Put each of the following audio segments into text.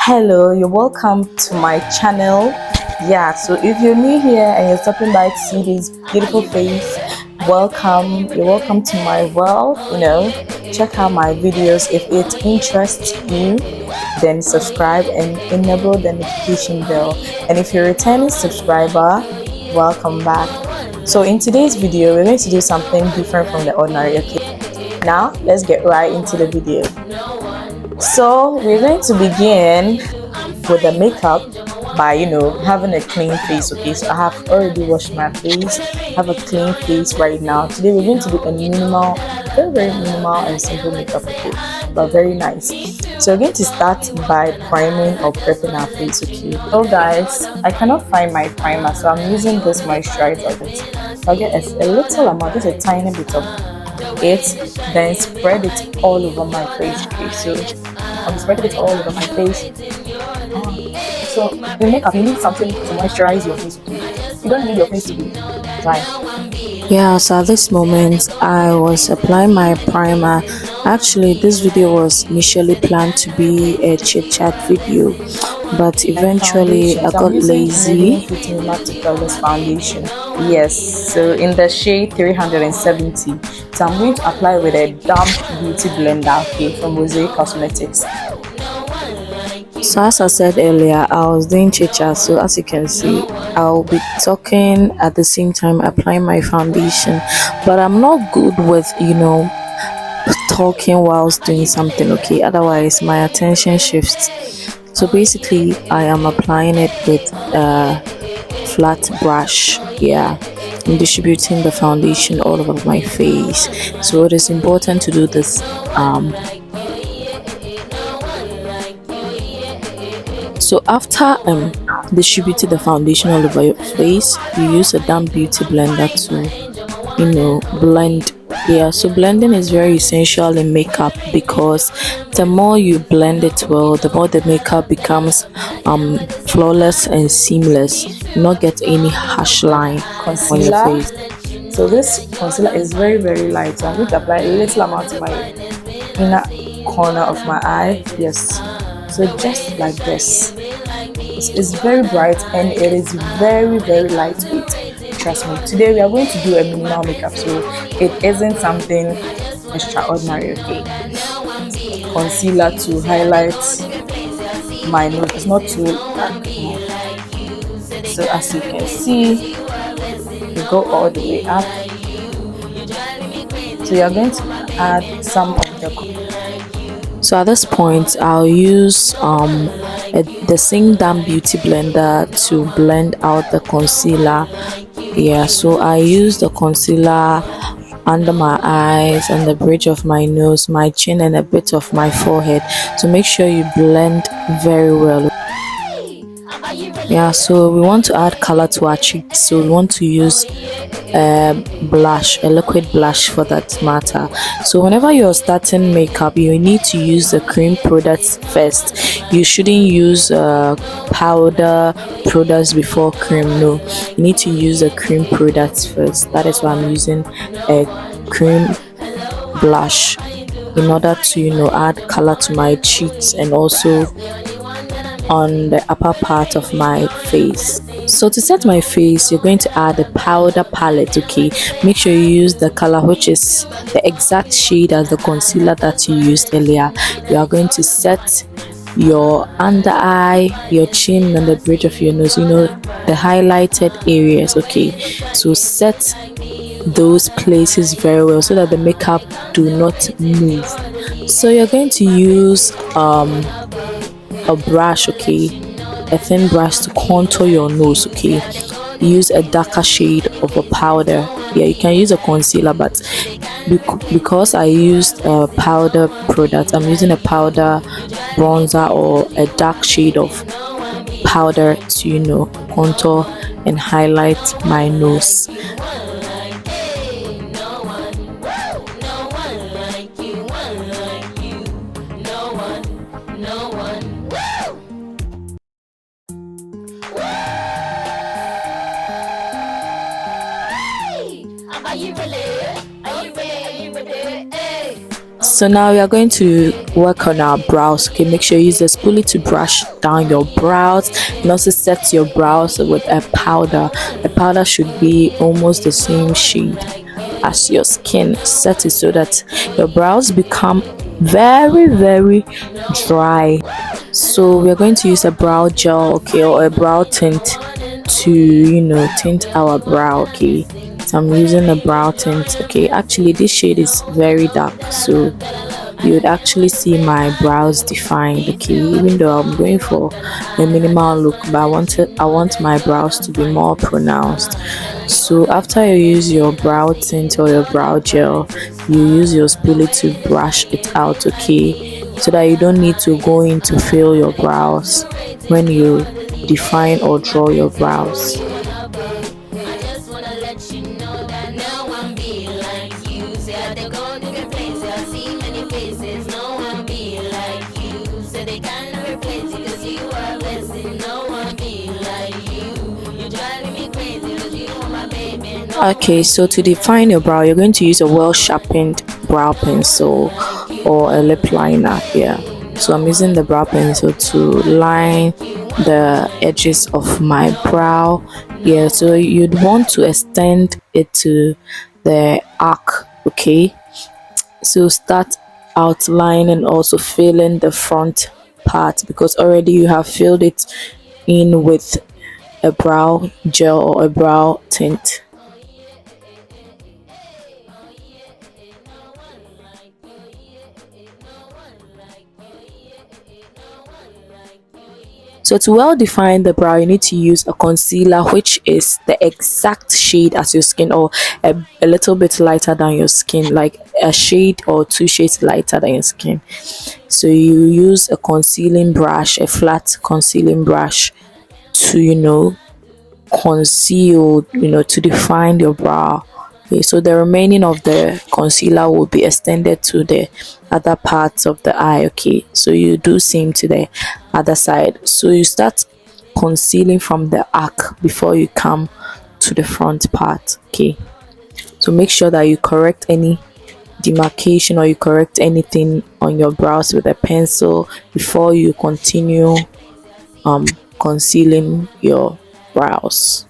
Hello, you're welcome to my channel. Yeah, so if you're new here and you're stopping by to see this beautiful face, welcome. You're welcome to my world. Check out my videos. If it interests you, then subscribe and enable the notification bell. And if you're a returning subscriber, welcome back. So in today's video, we're going to do something different from the ordinary. Okay, now let's get right into the video. So we're going to begin with the makeup by having a clean face. Okay, so I have already washed my face, have a clean face right now. Today we're going to do a minimal, very minimal and simple makeup, okay, but very nice. So we're going to start by priming or prepping our face. Okay, so guys, I cannot find my primer, so I'm using this moisturizer. So I'll get a little amount, just a tiny bit of it, then spread it all over my face. Okay, so I'm spreading it all over my face. So in makeup, you need something to moisturize your face. You don't need your face to be dry. Yeah, so at this moment I was applying my primer. Actually, this video was initially planned to be a chit chat video, but eventually I got lazy. This foundation, yes, so in the shade 370. So I'm going to apply with a damp beauty blender, okay, from MUA Cosmetics. So as I said earlier, I was doing chit chat, so as you can see, I'll be talking at the same time applying my foundation, but I'm not good with talking whilst doing something, okay, otherwise my attention shifts. So basically I am applying it with a flat brush. Yeah, I'm distributing the foundation all over my face, so it is important to do this so after distributing the foundation all over your face, you use a damp beauty blender to blend. Yeah, so blending is very essential in makeup because the more you blend it well, the more the makeup becomes flawless and seamless. You not get any harsh line on your face. So this concealer is very light, so I'm going to apply a little amount to my inner corner of my eye. Yes, so just like this. It's very bright and it is very lightweight. Trust me, today we are going to do a minimal makeup, so it isn't something extraordinary. Okay, concealer to highlight my nose. It's not too dark. So as you can see, we go all the way up. So you are going to add some of the. So at this point, I'll use the same damp beauty blender to blend out the concealer. Yeah, so I use the concealer under my eyes and the bridge of my nose, my chin, and a bit of my forehead. So make sure you blend very well. Yeah, so we want to add color to our cheeks, so we want to use a liquid blush for that matter. So whenever you're starting makeup, you need to use the cream products first. You shouldn't use powder products before cream. No, you need to use the cream products first. That is why I'm using a cream blush in order to add color to my cheeks and also on the upper part of my face. So to set my face, you're going to add a powder palette. Okay, make sure you use the color which is the exact shade as the concealer that you used earlier. You are going to set your under eye, your chin, and the bridge of your nose, the highlighted areas. Okay, so set those places very well so that the makeup do not move. So you're going to use a brush, okay, a thin brush to contour your nose. Okay, use a darker shade of a powder. Yeah, you can use a concealer, but because I used a powder product, I'm using a powder bronzer or a dark shade of powder to contour and highlight my nose. So now we are going to work on our brows. Okay, make sure you use the spoolie to brush down your brows, and also set your brows with a powder. The powder should be almost the same shade as your skin. Set it so that your brows become very dry. So we are going to use a brow gel, okay, or a brow tint to tint our brow. Okay, so I'm using a brow tint. Okay, actually this shade is very dark, so you would actually see my brows defined. Okay, even though I'm going for a minimal look, but I want my brows to be more pronounced. So after you use your brow tint or your brow gel, you use your spoolie to brush it out, okay, so that you don't need to go in to fill your brows when you define or draw your brows. Okay, so to define your brow, you're going to use a well sharpened brow pencil or a lip liner here. So I'm using the brow pencil to line the edges of my brow. Yeah, so you'd want to extend it to the arc. Okay, so start outlining and also filling the front part, because already you have filled it in with a brow gel or a brow tint. So to well define the brow, you need to use a concealer which is the exact shade as your skin, or a little bit lighter than your skin, like a shade or 2 shades lighter than your skin. So you use a concealing brush, a flat concealing brush, to conceal, to define your brow. Okay, so the remaining of the concealer will be extended to the other parts of the eye. Okay, so you do same to the other side. So you start concealing from the arc before you come to the front part. Okay, so make sure that you correct any demarcation or you correct anything on your brows with a pencil before you continue concealing your brows.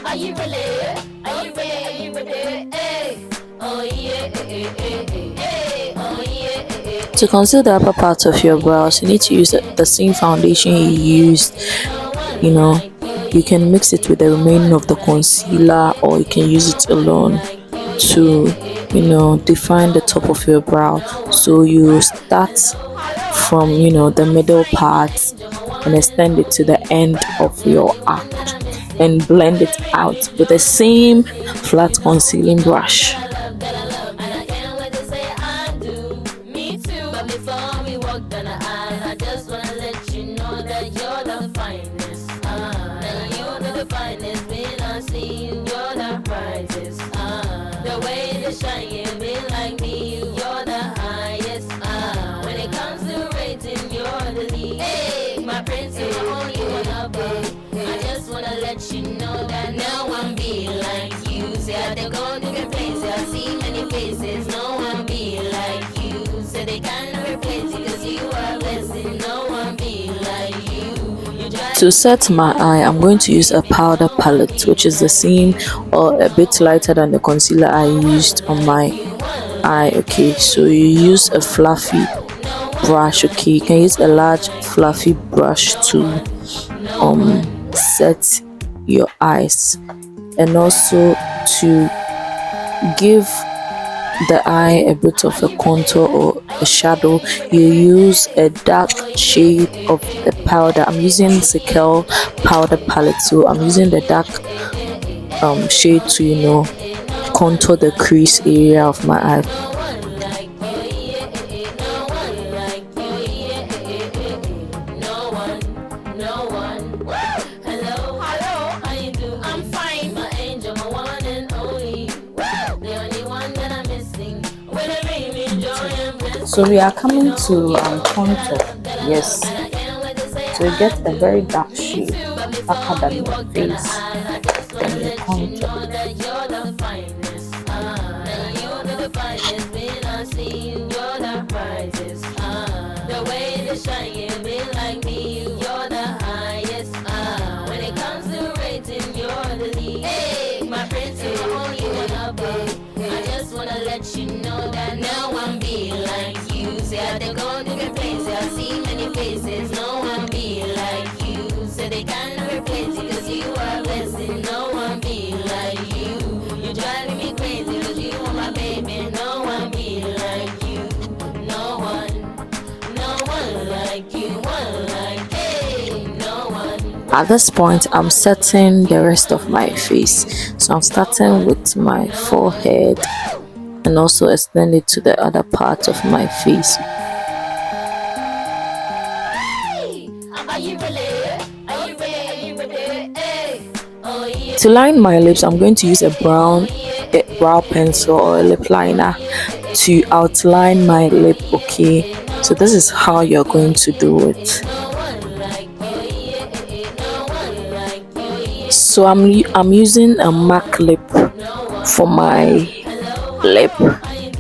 Are you ready? Are you ready? Are you ready? Hey. Oh yeah, hey, hey, hey, hey. Oh yeah, hey, hey. To conceal the upper part of your brows, you need to use the same foundation you used. You can mix it with the remaining of the concealer, or you can use it alone to define the top of your brow. So you start from the middle part and extend it to the end of your arc and blend it out with the same flat concealing brush. To set my eye, I'm going to use a powder palette, which is the same or a bit lighter than the concealer I used on my eye. Okay, so you use a fluffy brush. Okay, you can use a large fluffy brush to set your eyes, and also to give the eye a bit of a contour or a shadow, you use a dark shade of the powder. I'm using Zikel Powder palette, so I'm using the dark shade to contour the crease area of my eye. So we are coming to contour. Yes. So you get a very dark shade, darker than your face, then you contour. The way to shine, you be like me, you're the highest. When it comes to rating, you're the lead. Hey, my prince, you're the only one above. I just wanna let you know that no one be like you. Say I they go different places, I see many faces. No one be like you. Say they can't replace you 'cause you are blessed. No one be like you. You're driving me crazy 'cause you are my baby. No one be like you. No one. At this point, I'm setting the rest of my face. So I'm starting with my forehead and also extend it to the other part of my face. To line my lips, I'm going to use a brown brow pencil or a lip liner to outline my lip. Okay, so this is how you're going to do it. So I'm using a MAC lip for my lip.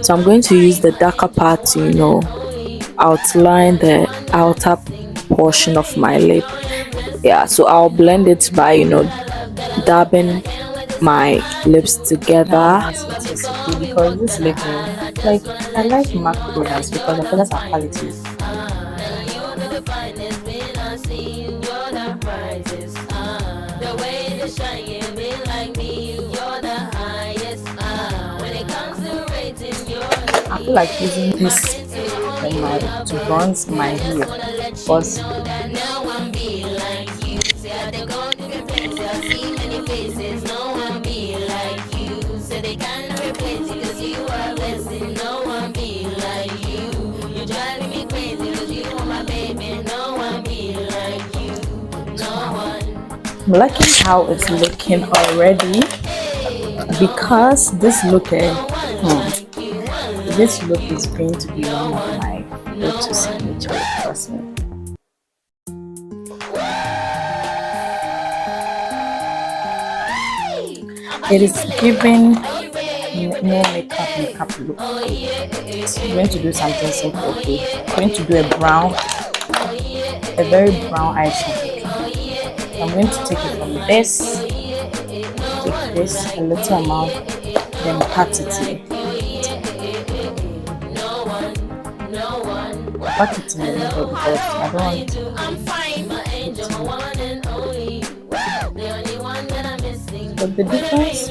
So I'm going to use the darker part to outline the outer portion of my lip. Yeah, so I'll blend it by dabbing my lips together. Because this lip, like I like MAC products because the products are quality. I feel like using this to bronze my hair because I'm liking how it's looking already because this look this look is going to be one of my go-to signature, trust me. It is giving no makeup look. I'm going to do something simple. Okay, I'm going to do a very brown eyeshadow. I'm going to take it from this, take this a little amount, then pat it in. Pat it in the middle because I don't want it. But the difference,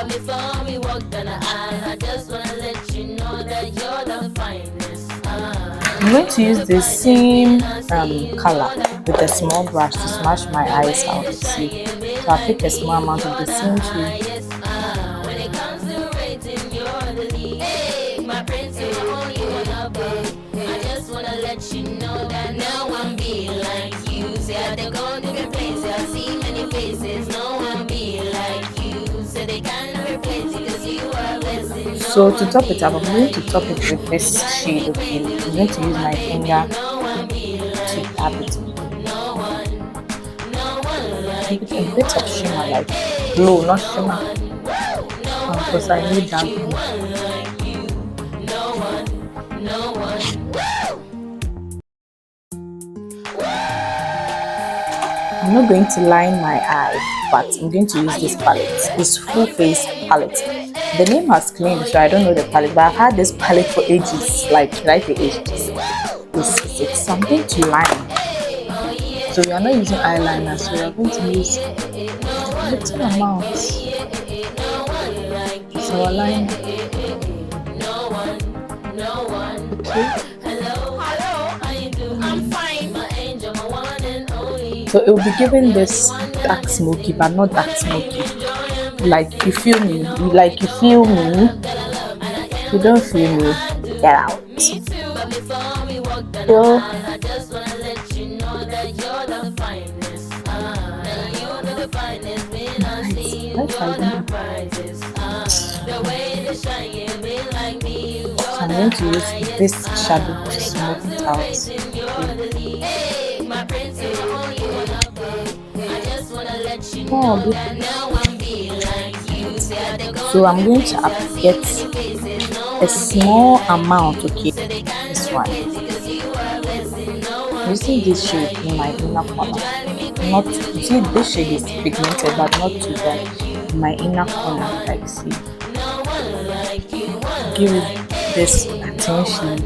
before we walk down the aisle, I just wanna let you know that you're the finest. I'm going to use the same color with a small brush to smash my eyes out. See, so I pick a small amount of the same shade. When it comes to rating, you're the lead. Hey, my prince, you're the only one above. I just wanna let you know that no one be like you. Say I they go different places, I see many faces. No one be like you. Say they can't. So to top it up, I'm going to top it with this shade. Okay, I'm going to use my finger to dab it. Give it a bit of shimmer, like glow, not shimmer, because I need damping. I'm not going to line my eye, but I'm going to use this palette, this full face palette. The name has claimed, so I don't know the palette, but I've had this palette for ages, like should I say ages? It's something to line. So we are not using eyeliner, so we are going to use a little amount. It's our liner. Okay. So it will be giving this dark smoky, but not dark smoky. Like you feel me? Like you feel me? You don't feel me? Get out. So Let's tighten it. So I'm going to use this shadow to smooth it out. Okay. Oh, so I'm going to get a small amount, okay, this one. You see this shade in my inner corner. Not, you see this shade is pigmented but not too dark. In my inner corner, like see. Give it this attention.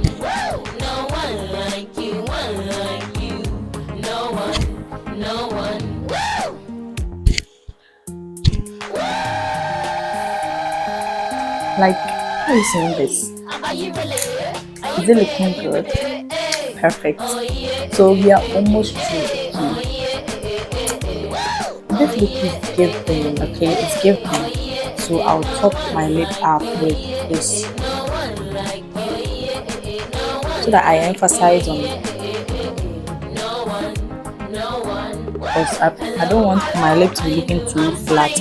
Like, how are you seeing this? Is it looking good? Perfect. So we are almost through. This look is giving, okay? It's giving. So I'll top my lip up with this, so that I emphasize on it. Because I don't want my lip to be looking too flat.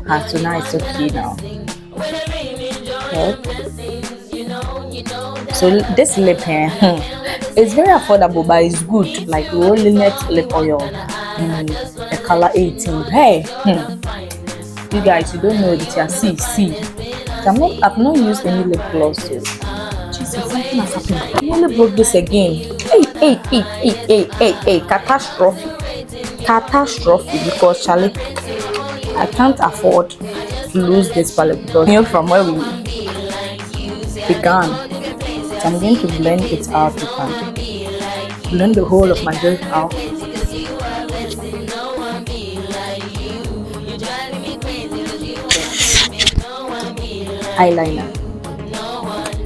And so now it's okay now. Okay. So this lip here, it's very affordable, but it's good. Like rolling it lip oil, the color 18. Hey, you guys, you don't know it. Yeah, see. So I've not used any lip gloss. So. Jesus, something has happened. I nearly broke this again. Hey, catastrophe, because Charlie, I can't afford to lose this palette because from where we began. So I'm going to blend it out. You can blend the whole of my face out. Eyeliner.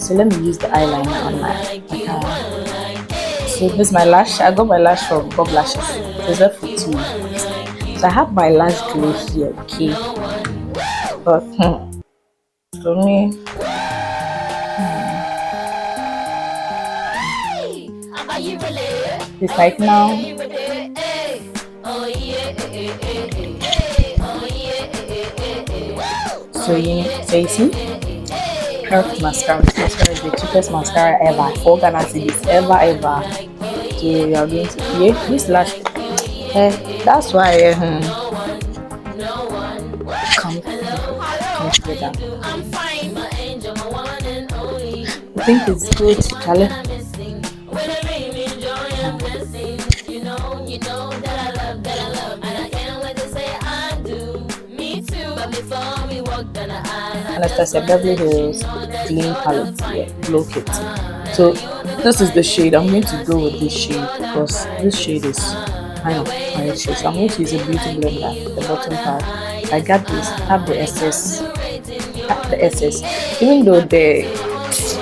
So let me use the eyeliner on my so this is my lash. I got my lash from Bob Lashes. So it's for 2. So I have my lash glue here, okay. But for me, it's like now. So you see, perfect mascara. This mascara is the cheapest mascara ever. 4 Ghana cedis ever. So you are going to this lash. That's why come together. I think it's good, Charlie. Anastasia Beverly Hills Clean Palette, Glow Kit. So this is the shade. I'm going to go with this shade because this shade is kind of my shade. So I'm going to use a beauty blender, the bottom part. I got this, have the SS. Even though the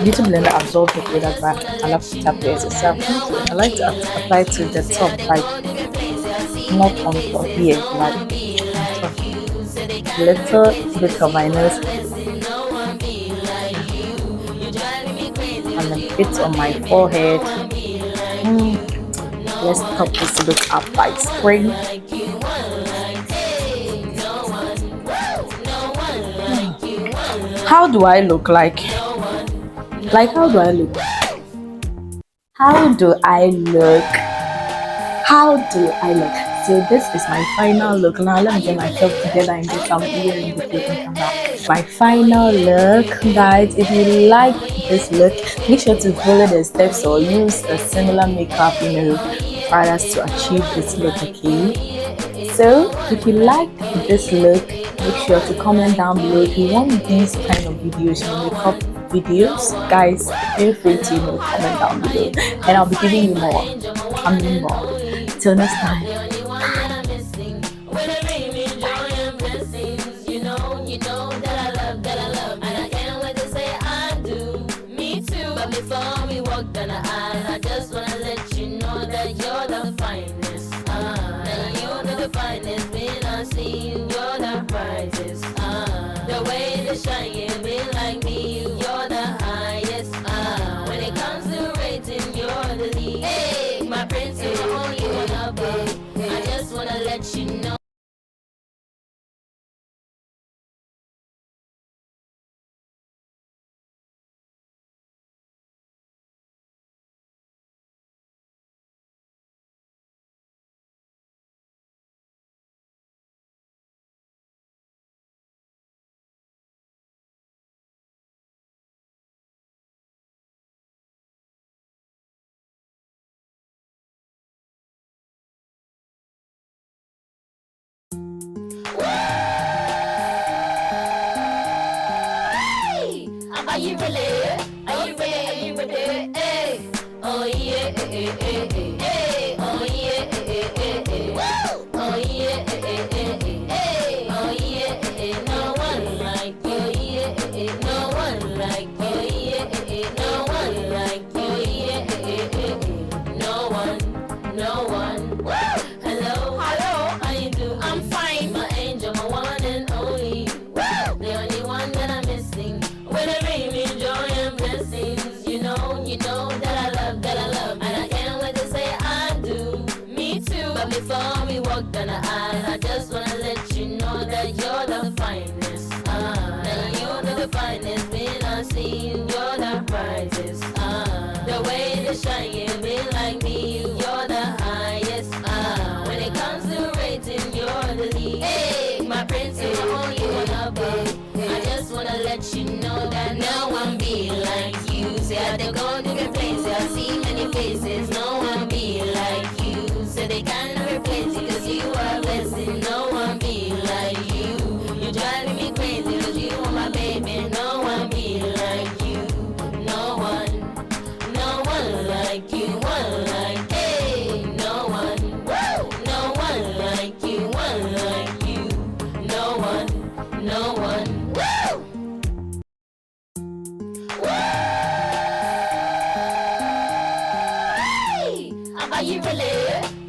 beauty blender absorbs the product back, I love to tap the SS. So I like to apply to the top, like not on top here, like on top. Little bit of my nose and a bit on my forehead. Let's top this look up by spraying. How do I look like? How do I look? How do I look? So this is my final look. Now let me get myself together and get some earrings before we come back. My final look, guys. If you like this look, make sure to follow the steps or use a similar makeup, products to achieve this look. Okay. So if you like this look, make sure to comment down below. If you want these kind of videos, makeup videos, guys, feel free to comment down below, and I'll be giving you more. More. Till next time. Before we walk down the aisle, I just wanna let you know that you're the finest. That you're the finest, when I see you, you're the brightest. The way to shine, yeah, be like me, you're the highest. When it comes to rating, you're the lead. Hey, my prince, you hold you up, I just wanna let you know. Are you ready? Are you ready? Are you ready? Hey. Oh yeah, eh, eh, eh, eh, eh. Oh yeah, eh, eh, eh, eh. Woo! Oh yeah, eh, eh, eh, eh, eh. Oh yeah, eh, eh. No one like you. Yeah, eh, eh. No one like you. Yeah, eh, eh. No one like you. Yeah, eh, eh, eh, eh. No one, no one. Woo! Hello, hello. How you do? I'm fine. My angel, my one and only. Woo! The only one that I'm missing. When I bring me joy and blessings, you know that I love, and I can't wait to say I do. Me too. But before we walk down the aisle, I just wanna let you know that you're the finest. That you're the finest when I see you, you're the brightest. The way they shine, you be like me, you're the highest. When it comes to rating, you're the lead. Hey, my prince, you are you wanna be. I just wanna let you know that no one be like you. Say I have to go different places, I see many faces. No one be like you. Say they can't replace you, cause you are a blessing. No one be like you. You're driving me crazy, cause you are my baby. No one be like you. No one like you. One like, hey, no one. Woo! No one like you. One like you. No one, no one. Woo! Are you ready?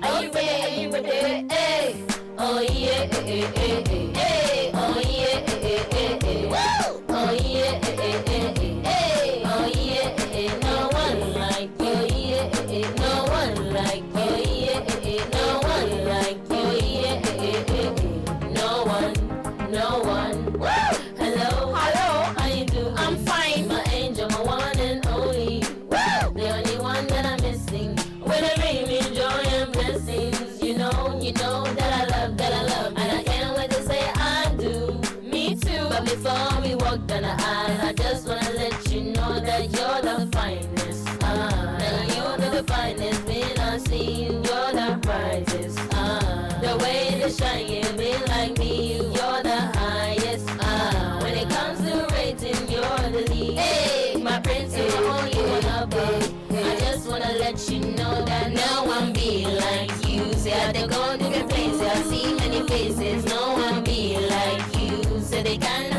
Are you ready? Are you ready? Hey. Oh yeah, eh, eh, eh, eh, eh. Oh yeah, eh, eh, eh, eh. Woo! Oh yeah, eh, eh, eh, eh, eh. Oh yeah, eh, eh. No one like you. Yeah, eh, eh. No one like you. Yeah, eh, eh. No one like you. Yeah, eh, eh, eh, eh. No one, no one. Woo! Hello, hello. How you do? I'm fine. My angel, my one and only. Woo! The only one that I'm missing. When I bring me joy and blessings, you know that I love, and I can't wait to say I do. Me too. But before we walk down the aisle, I just wanna let you know that you're the finest. That you're the finest when I see you, you're the brightest. The way they shine, you be like me, you're the highest. When it comes to rating, you're the lead. Hey, my prince, you are you wanna be. I just wanna let you know that no one be like you. Say I have to go different places, I see many faces. No one be like you. Say they can't